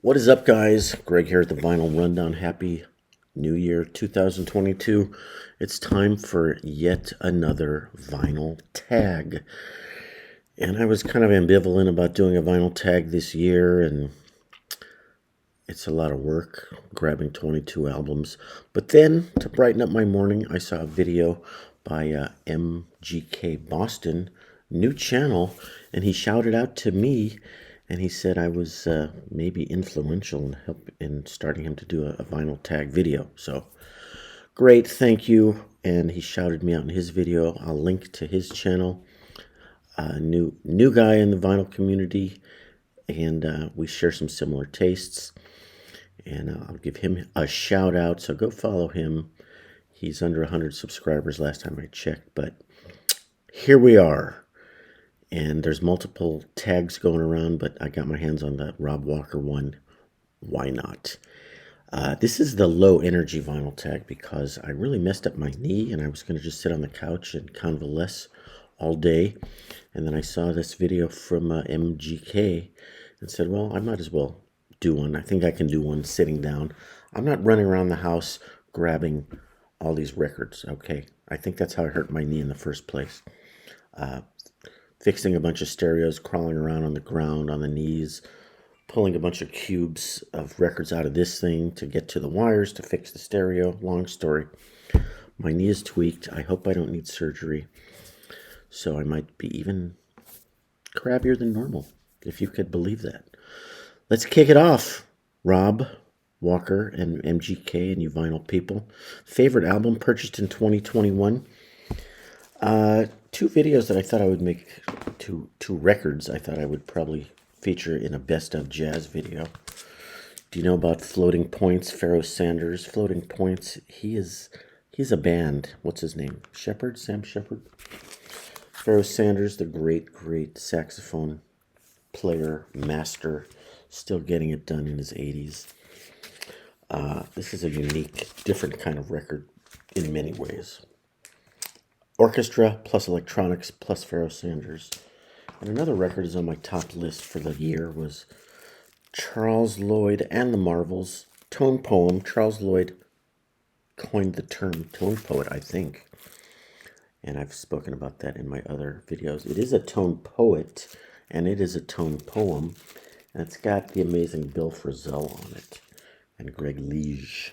What is up, guys? Greg here at the Vinyl Rundown. Happy New Year 2022. It's time for yet another vinyl tag. And I was kind of ambivalent about doing a vinyl tag this year, and it's a lot of work grabbing 22 albums. But then, to brighten up my morning, I saw a video by MGK Boston, new channel, and he shouted out to me, and he said I was maybe influential in starting him to do a vinyl tag video. So great, thank you. And he shouted me out in his video. I'll link to his channel. New guy in the vinyl community, and we share some similar tastes. And I'll give him a shout out. So go follow him. He's under 100 subscribers last time I checked, but here we are. And there's multiple tags going around, but I got my hands on the Rob Walker one. Why not? This is the low energy vinyl tag because I really messed up my knee and I was going to just sit on the couch and convalesce all day. And then I saw this video from MGK and said, well, I might as well do one. I think I can do one sitting down. I'm not running around the house grabbing all these records, okay? I think that's how I hurt my knee in the first place. Fixing a bunch of stereos, crawling around on the ground, on the knees, pulling a bunch of cubes of records out of this thing to get to the wires to fix the stereo. Long story. My knee is tweaked. I hope I don't need surgery. So I might be even crabbier than normal, if you could believe that. Let's kick it off. Rob Walker and MGK and you vinyl people. Favorite album purchased in 2021. Two videos that I thought I would make, two records I thought I would probably feature in a best of jazz video. Do you know about Floating Points, Pharoah Sanders? Floating Points, he's a band. What's his name? Shepard? Sam Shepard? Pharoah Sanders, the great saxophone player, master, still getting it done in his 80s. This is a unique, different kind of record in many ways. Orchestra plus electronics plus Pharoah Sanders. And another record is on my top list for the year was Charles Lloyd and the Marvels, Tone Poem. Charles Lloyd coined the term tone poet, I think. And I've spoken about that in my other videos. It is a tone poet, and it is a tone poem. And it's got the amazing Bill Frisell on it, and Greg Lige.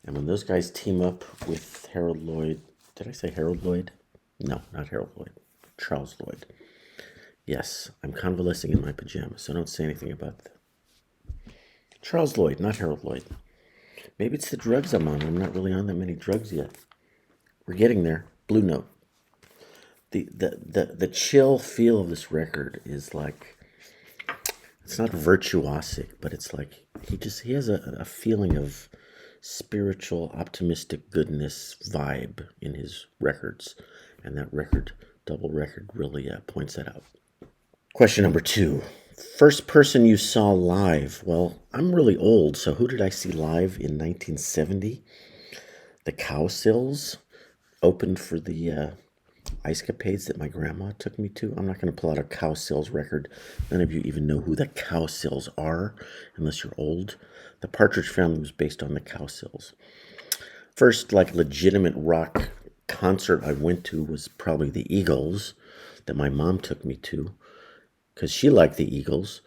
And when those guys team up with Harold Lloyd, did I say Harold Lloyd? No, not Harold Lloyd. Charles Lloyd. Yes, I'm convalescing in my pajamas, so don't say anything about that. Charles Lloyd, not Harold Lloyd. Maybe it's the drugs I'm on. I'm not really on that many drugs yet. We're getting there. Blue Note. The chill feel of this record is like, it's not virtuosic, but it's like he has a feeling of spiritual, optimistic goodness vibe in his records. And that record, double record, really points that out. Question number 2. First person you saw live. Well, I'm really old, so who did I see live in 1970? The Cowsills opened for the Ice Capades that my grandma took me to. I'm not going to pull out a Cowsills record. None of you even know who the Cowsills are, unless you're old. The Partridge Family was based on the Cowsills. First, legitimate rock concert I went to was probably the Eagles, that my mom took me to, because she liked the Eagles.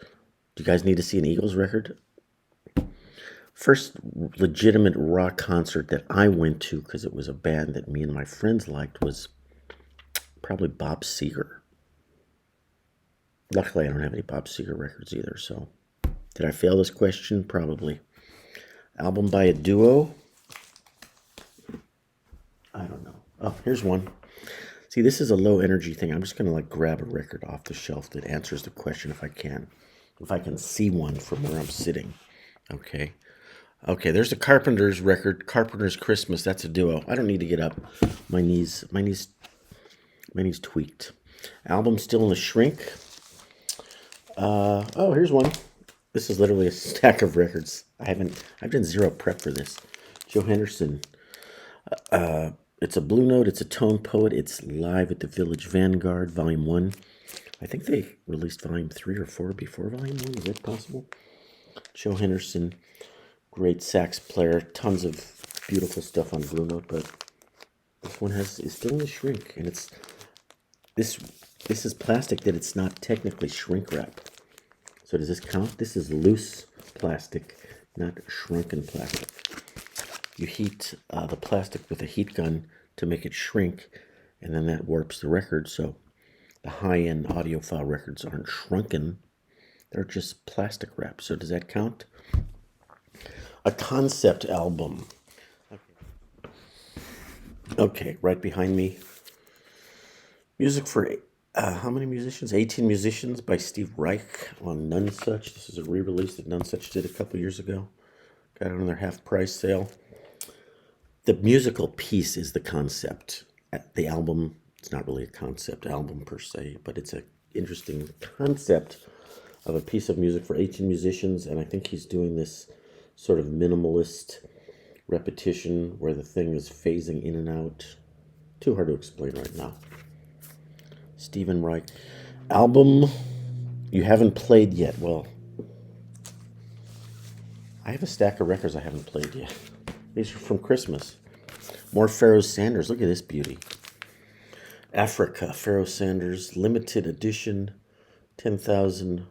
Do you guys need to see an Eagles record? First legitimate rock concert that I went to, because it was a band that me and my friends liked, was probably Bob Seger. Luckily, I don't have any Bob Seger records either, so did I fail this question? Probably. Album by a duo? I don't know. Oh, here's one. See, this is a low energy thing. I'm just going to grab a record off the shelf that answers the question if I can. If I can see one from where I'm sitting. Okay, there's a Carpenters record, Carpenters Christmas. That's a duo. I don't need to get up. My knee's tweaked. Album still in the shrink. Oh, here's one. This is literally a stack of records. I've done zero prep for this. Joe Henderson. It's a Blue Note. It's a tone poet. It's live at the Village Vanguard, Volume 1. I think they released Volume 3 or 4 before Volume 1. Is that possible? Joe Henderson, great sax player, tons of beautiful stuff on Blue Note, but this one is still in the shrink, and it's this is plastic that it's not technically shrink wrap. So does this count? This is loose plastic, not shrunken plastic. You heat the plastic with a heat gun to make it shrink, and then that warps the record, so the high-end audiophile records aren't shrunken. They're just plastic wrap. So does that count? A concept album. Okay, right behind me. Music for how many musicians? 18 musicians by Steve Reich on Nonesuch. This is a re-release that Nonesuch did a couple years ago. Got it on their half-price sale. The musical piece is the concept. The album, it's not really a concept album per se, but it's an interesting concept of a piece of music for 18 musicians, and I think he's doing this sort of minimalist repetition where the thing is phasing in and out. Too hard to explain right now. Stephen Reich. Album you haven't played yet. Well, I have a stack of records I haven't played yet. These are from Christmas. More Pharoah Sanders. Look at this beauty. Africa, Pharoah Sanders, limited edition, 10,000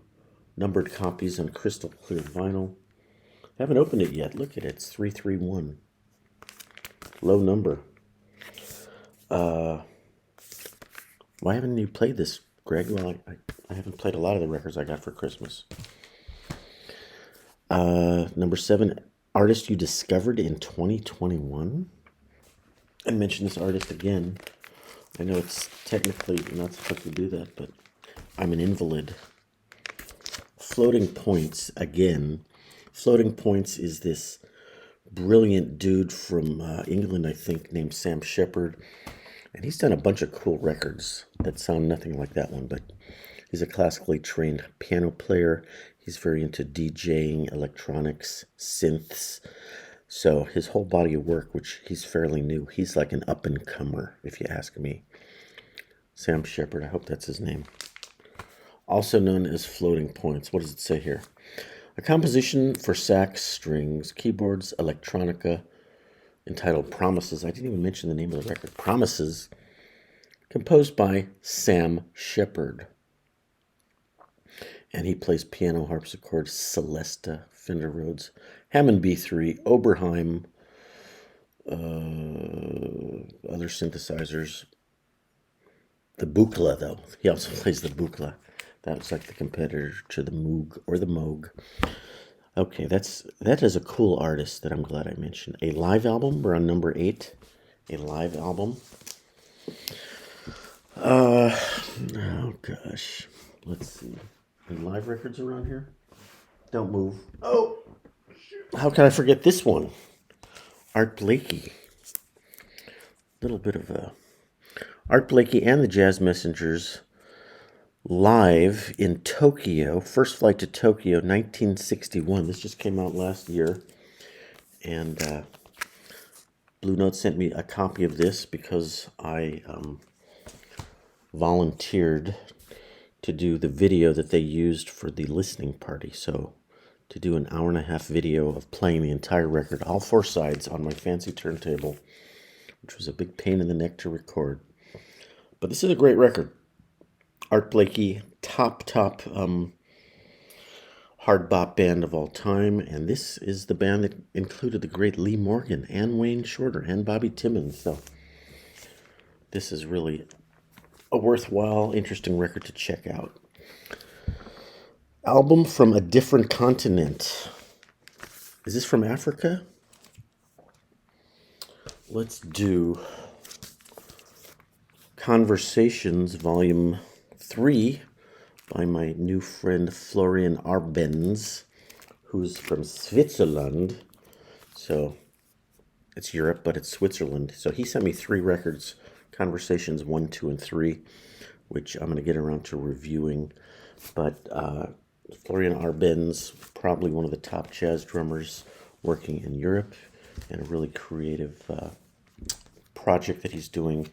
numbered copies on crystal clear vinyl. I haven't opened it yet. Look at it. It's 331. Low number. Why haven't you played this, Greg? Well, I haven't played a lot of the records I got for Christmas. Number 7, artist you discovered in 2021. I mentioned this artist again. I know it's technically not supposed to do that, but I'm an invalid. Floating Points, again. Floating Points is this brilliant dude from England, I think, named Sam Shepard. And he's done a bunch of cool records that sound nothing like that one, but he's a classically trained piano player. He's very into DJing, electronics, synths. So his whole body of work, which he's fairly new, he's like an up-and-comer, if you ask me. Sam Shepard, I hope that's his name. Also known as Floating Points. What does it say here? A composition for sax, strings, keyboards, electronica, entitled Promises. I didn't even mention the name of the record. Promises, composed by Sam Shepard. And he plays piano, harpsichord, Celesta, Fender Rhodes, Hammond B3, Oberheim, other synthesizers. The Buchla, though. He also plays the Buchla. That's like the competitor to the Moog or the Moog. Okay, that is a cool artist that I'm glad I mentioned. A live album. We're on number 8. A live album. Oh gosh. Let's see. Any live records around here? Don't move. Oh, how can I forget this one? Art Blakey. Little bit of a Art Blakey and the Jazz Messengers live in Tokyo. First flight to Tokyo, 1961. This just came out last year. And Blue Note sent me a copy of this because I volunteered to do the video that they used for the listening party. So to do an hour-and-a-half video of playing the entire record, all 4 sides on my fancy turntable, which was a big pain in the neck to record. But this is a great record. Art Blakey, top hard bop band of all time, and this is the band that included the great Lee Morgan and Wayne Shorter and Bobby Timmons. So this is really a worthwhile, interesting record to check out. Album from a different continent. Is this from Africa? Let's do Conversations, Volume 3, by my new friend Florian Arbenz, who's from Switzerland. So it's Europe, but it's Switzerland. So he sent me 3 records, Conversations 1, 2, and 3, which I'm going to get around to reviewing. But Florian Arbenz, probably one of the top jazz drummers working in Europe, and a really creative project that he's doing,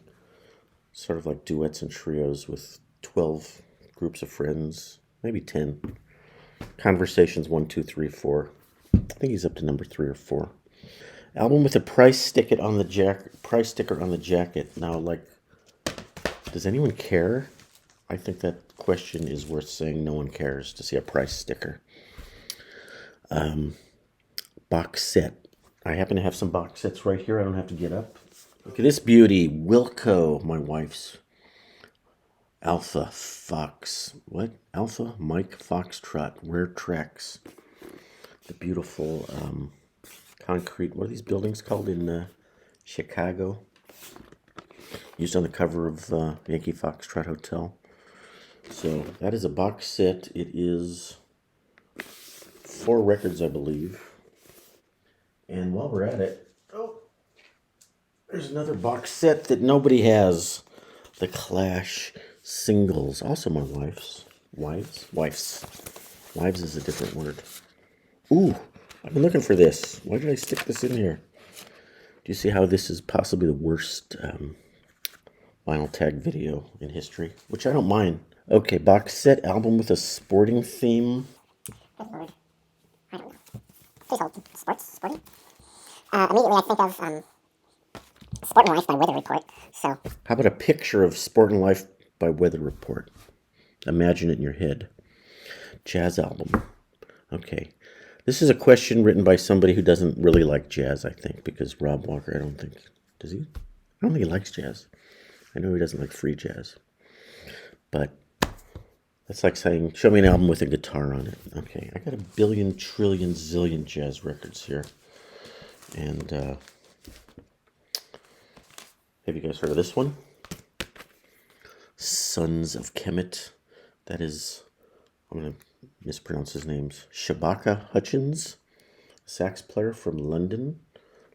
sort of like duets and trios with 12 groups of friends, maybe 10. Conversations 1, 2, 3, 4. I think he's up to number 3 or 4. Album with a price sticker on the jacket. Now, like, does anyone care? I think that question is worth saying. No one cares to see a price sticker. Box set. I happen to have some box sets right here. I don't have to get up. Look at this beauty. Wilco, my wife's. Alpha Fox. What? Alpha Mike Foxtrot. Rare Tracks. The beautiful concrete. What are these buildings called in Chicago? Used on the cover of Yankee Foxtrot Hotel. So that is a box set. It is 4 records, I believe. And while we're at it, there's another box set that nobody has. The Clash singles. Also my wife's. Wife's. Wives is a different word. Ooh, I've been looking for this. Why did I stick this in here? Do you see how this is possibly the worst vinyl tag video in history? Which I don't mind. Okay, box set album with a sporting theme. Good lord. I don't know. Please hold. Sporting? Immediately I think of Sport and Life by Weather Report. So how about a picture of Sport and Life by Weather Report? Imagine it in your head. Jazz album. Okay. This is a question written by somebody who doesn't really like jazz, I think, because Rob Walker, I don't think, does he? I don't think he likes jazz. I know he doesn't like free jazz. But that's like saying, show me an album with a guitar on it. Okay, I got a billion, trillion, zillion jazz records here. And have you guys heard of this one? Sons of Kemet. That is, I'm going to mispronounce his names. Shabaka Hutchins, sax player from London.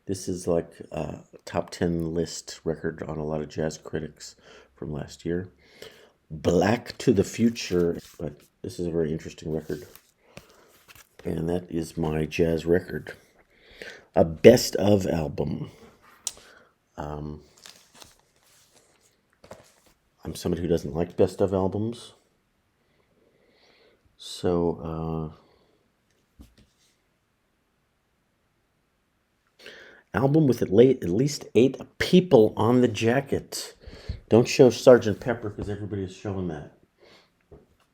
This is like a top 10 list record on a lot of jazz critics from last year. Black to the Future, but this is a very interesting record. And that is my jazz record. A best of album. I'm somebody who doesn't like best of albums. So, album with at least 8 people on the jacket. Don't show Sgt. Pepper because everybody is showing that.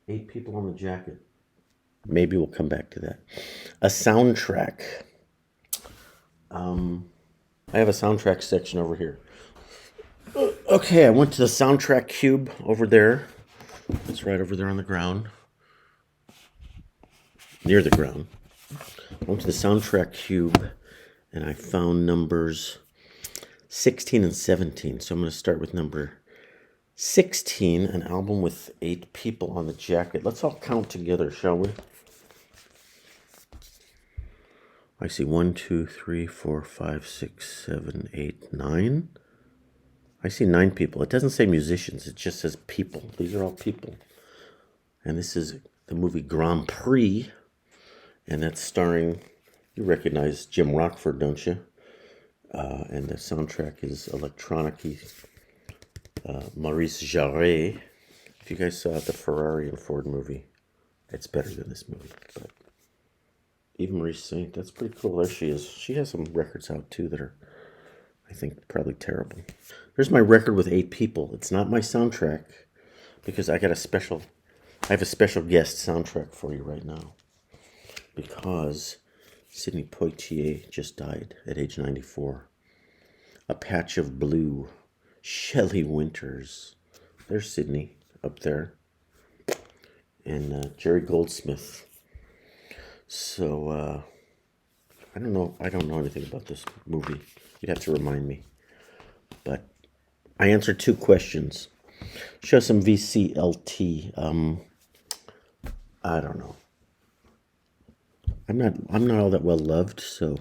8 people on the jacket. Maybe we'll come back to that. A soundtrack. I have a soundtrack section over here. Okay, I went to the soundtrack cube over there. It's right over there on the ground. Near the ground. I went to the soundtrack cube and I found numbers 16 and 17. So I'm going to start with number 16, an album with 8 people on the jacket. Let's all count together, shall we? I see 1, 2, 3, 4, 5, 6, 7, 8, 9. I see 9 people. It doesn't say musicians. It just says people. These are all people. And this is the movie Grand Prix. And that's starring, you recognize Jim Rockford, don't you? And the soundtrack is electronic-y. Maurice Jarre. If you guys saw the Ferrari and Ford movie, it's better than this movie. But even Maurice Saint, that's pretty cool. There she is. She has some records out too that are, I think, probably terrible. There's my record with 8 people. It's not my soundtrack because I have a special guest soundtrack for you right now. Because Sidney Poitier just died at age 94. A Patch of Blue. Shelley Winters. There's Sidney up there. And Jerry Goldsmith. So, I don't know anything about this movie. You'd have to remind me. But I answered 2 questions. Show some VCLT. I don't know. I'm not all that well loved, so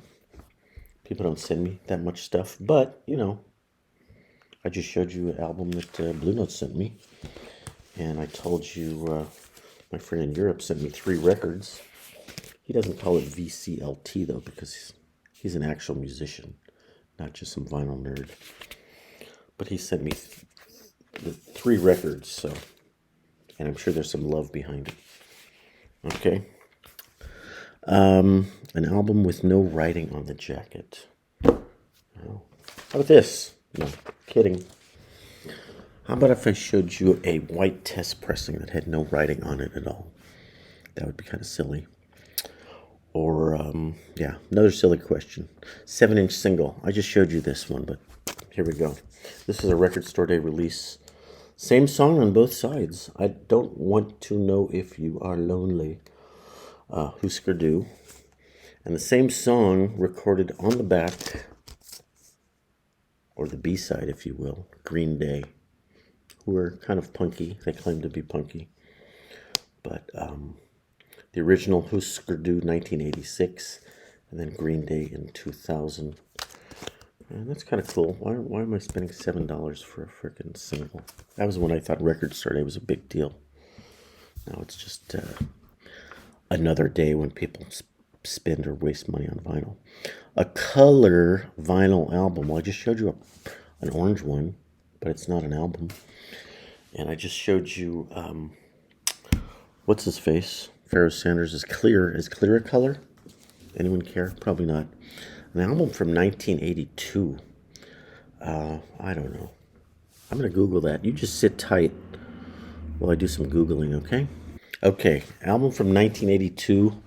people don't send me that much stuff. But, you know, I just showed you an album that Blue Note sent me. And I told you my friend in Europe sent me 3 records. He doesn't call it VCLT, though, because he's an actual musician, not just some vinyl nerd. But he sent me the 3 records, so, and I'm sure there's some love behind it. Okay, An album with no writing on the jacket. Oh. How about this? No, kidding. How about if I showed you a white test pressing that had no writing on it at all? That would be kind of silly. Or, yeah, another silly question. 7-inch single. I just showed you this one, but here we go. This is a Record Store Day release. Same song on both sides. I don't want to know if you are lonely. Husker Du. And the same song recorded on the back, or the B-side, if you will, Green Day, who are kind of punky. They claim to be punky. But the original Husker Du 1986, and then Green Day in 2000. And that's kind of cool. Why am I spending $7 for a freaking single? That was when I thought Record Store Day was a big deal. Now it's just another day when people spend or waste money on vinyl. A color vinyl album. Well, I just showed you an orange one, but it's not an album. And I just showed you, what's his face? Pharaoh Sanders is clear. Is clear a color? Anyone care? Probably not. An album from 1982. I don't know. I'm going to Google that. You just sit tight while I do some Googling, okay? Okay, album from 1982.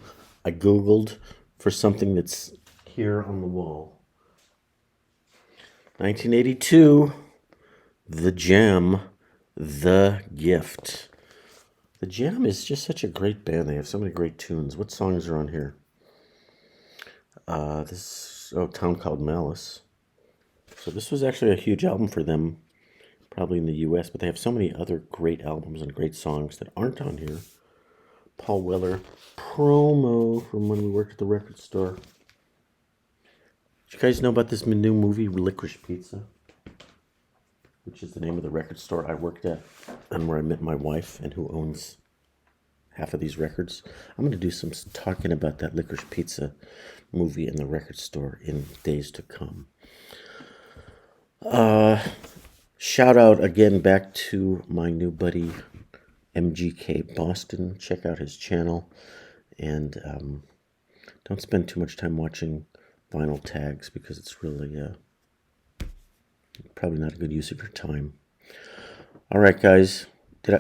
I Googled for something that's here on the wall. 1982, The Jam, The Gift. The Jam is just such a great band. They have so many great tunes. What songs are on here? Town Called Malice. So this was actually a huge album for them, probably in the U.S., but they have so many other great albums and great songs that aren't on here. Paul Weller, promo from when we worked at the record store. Did you guys know about this new movie, Licorice Pizza? Which is the name of the record store I worked at and where I met my wife and who owns half of these records. I'm going to do some talking about that Licorice Pizza movie in the record store in days to come. Shout out again back to my new buddy MGK Boston. Check out his channel, and don't spend too much time watching vinyl tags because it's really probably not a good use of your time. All right, guys,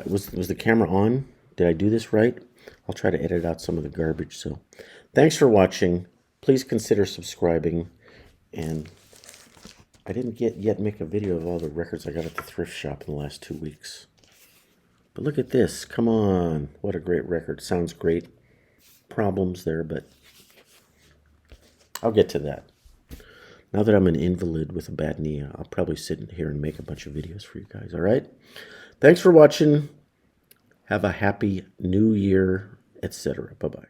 was the camera on? Did I do this right? I'll try to edit out some of the garbage. So thanks for watching. Please consider subscribing. And I didn't yet make a video of all the records I got at the thrift shop in the last 2 weeks. But look at this. Come on. What a great record. Sounds great. Problems there, but I'll get to that. Now that I'm an invalid with a bad knee, I'll probably sit in here and make a bunch of videos for you guys. All right? Thanks for watching. Have a happy new year, etc. Bye-bye.